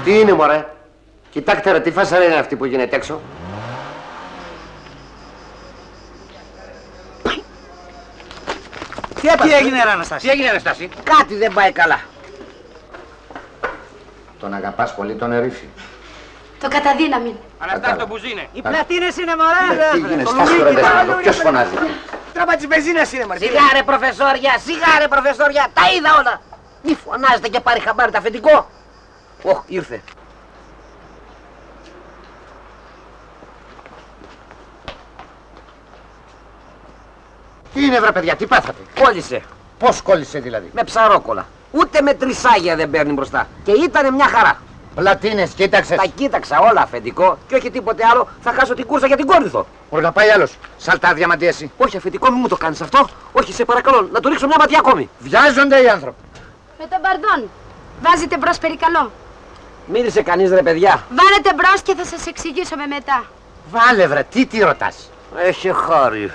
Τι είναι, μωρέ? Κοιτάξτε ρε, τι φάσαρα είναι αυτή που γίνεται έξω. Τι έγινε, ρε Αναστάση? Τι έγινε, Αναστάση? Κάτι δεν πάει καλά. Τον αγαπάς πολύ τον ερήφη. Το καταδύναμη. Αναστάση το μπουζίνε. Οι πλατίνες είναι μωρέ. Τι γίνεται, στάσου ρε δεσπινό, ποιος φωνάζει? Τράπα της βενζίνας είναι μωρέ. Σιγά ρε προφεσόρια, σιγά ρε προφεσόρια, τα είδα όλα. Μη φωνάζετε και πάρει χαμπάρι το αφεντικό. Ωχ, ήρθε. Τι είναι βρε παιδιά, τι πάθατε? Κόλλησε. Πώς κόλλησε δηλαδή? Με ψαρόκολα. Ούτε με τρισάγια δεν παίρνει μπροστά. Και ήτανε μια χαρά. Πλατίνες, κοίταξες? Τα κοίταξα όλα αφεντικό και όχι τίποτε άλλο. Θα χάσω την κούρσα για την Κόρινθο. Μπορεί να πάει άλλος. Σαλτά διαμαντία εσύ. Όχι αφεντικό, μην μου το κάνεις αυτό. Όχι, σε παρακαλώ, να του ρίξω μια ματιά ακόμη. Βιάζονται οι άνθρωποι. Με τον Μπαρδόν. Βάζετε μπρος περικαλό. Μίλησε κανείς ρε παιδιά. Βάλετε μπρος και θα σας εξηγήσω με μετά. Βάλε βρε, τι ρωτάς? Έχει χάρη.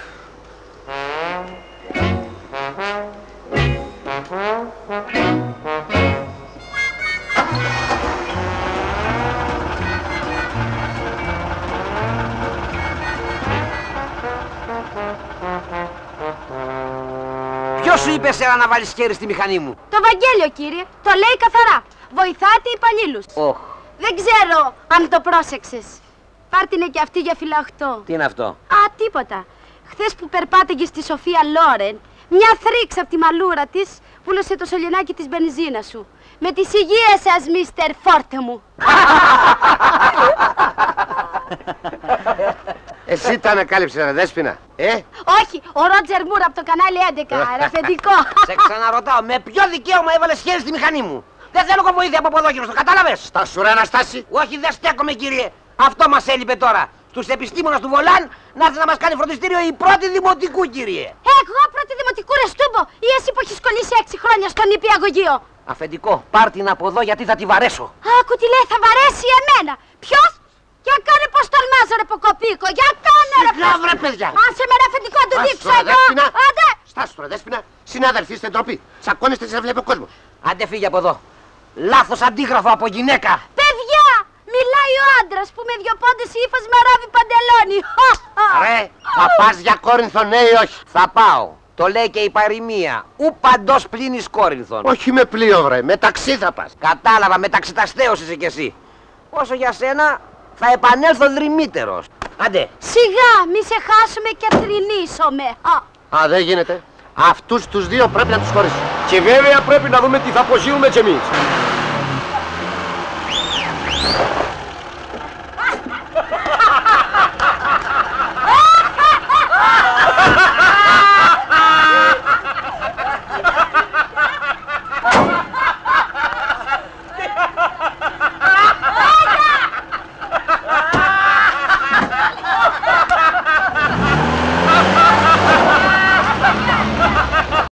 Ποιος σου είπε σένα να βάλεις χέρι στη μηχανή μου? Το Βαγγέλιο, κύριε. Το λέει καθαρά. Βοηθάτε υπαλλήλους. Οχ, Δεν ξέρω αν το πρόσεξες. Πάρτινε και αυτή για φυλαχτό. τι είναι αυτό? Α, τίποτα. Χθες που περπάτηγε στη Σοφία Λόρεν, μια θρύξ από τη μαλούρα της βούλωσε το σωληνάκι της μπενζίνας σου. Με τις υγείες σας, μίστερ Φόρτε μου. Εσύ τα ανακάλυψες ρε δέσποινα, Όχι, ο Ρότζερ Μουρ από το κανάλι 11, ρε αφεντικό. Σε ξαναρωτάω, με ποιο δικαίωμα έβαλες χέρι στη μηχανή μου? Δεν θέλω εγώ βοήθεια από ποδόχειρος, το κατάλαβες? Στάσου ρε Αναστάση. Όχι, δεν στέκομαι κύριε. Αυτό μας έλειπε τώρα. Στους επιστήμονες του Βολάν να έρθει να μας κάνει φροντιστήριο η πρώτη δημοτικού, κύριε. Εγώ πρώτη δημοτικού ρε στούμπο, ή εσύ που έχεις κολλήσει 6 χρόνια στον νηπιαγωγείο. Αφεντικό, πάρ' την από εδώ γιατί θα τη βαρέσω. Άκου τι λέει, θα βαρέσει εμένα. Ποιος? Για κάνε πως τολμάζω ρε Ποκοπίκο, για κάνε ρε Σιγά βρε παιδιά. Άσε με ρε αφεντικό, να του Άστο, δείξω ρε, εγώ. Δέσποινα. Άντε. Στάσου ρε δέσποινα, συνάδελφοι είστε ντροπή. Τσακώνεστε, σε βλέπει ο κόσμος. Άντε φύγε από εδώ. Λάθος αντίγραφο από γυναίκα. Παιδιά, μιλάει ο άντρας που με δυο πόντες ύφος μαράβει παντελόνι. Ρε, θα πας για Κόρινθο ναι ή όχι? Θα πάω. Το λέει και η παροιμία. Ου παντός πλύνεις Κόρινθον. Όχι με πλοίο βρε, με ταξί θα πας. Κατάλαβα, μεταξυταστέως είσαι κι εσύ. Όσο για σένα, θα επανέλθω δρυμύτερος. Άντε. Σιγά, μη σε χάσουμε και θρηνήσομαι. Α, δεν γίνεται. Αυτούς τους δύο πρέπει να τους χωρίσεις. Και βέβαια πρέπει να δούμε τι θα απογείρουμε κι εμείς.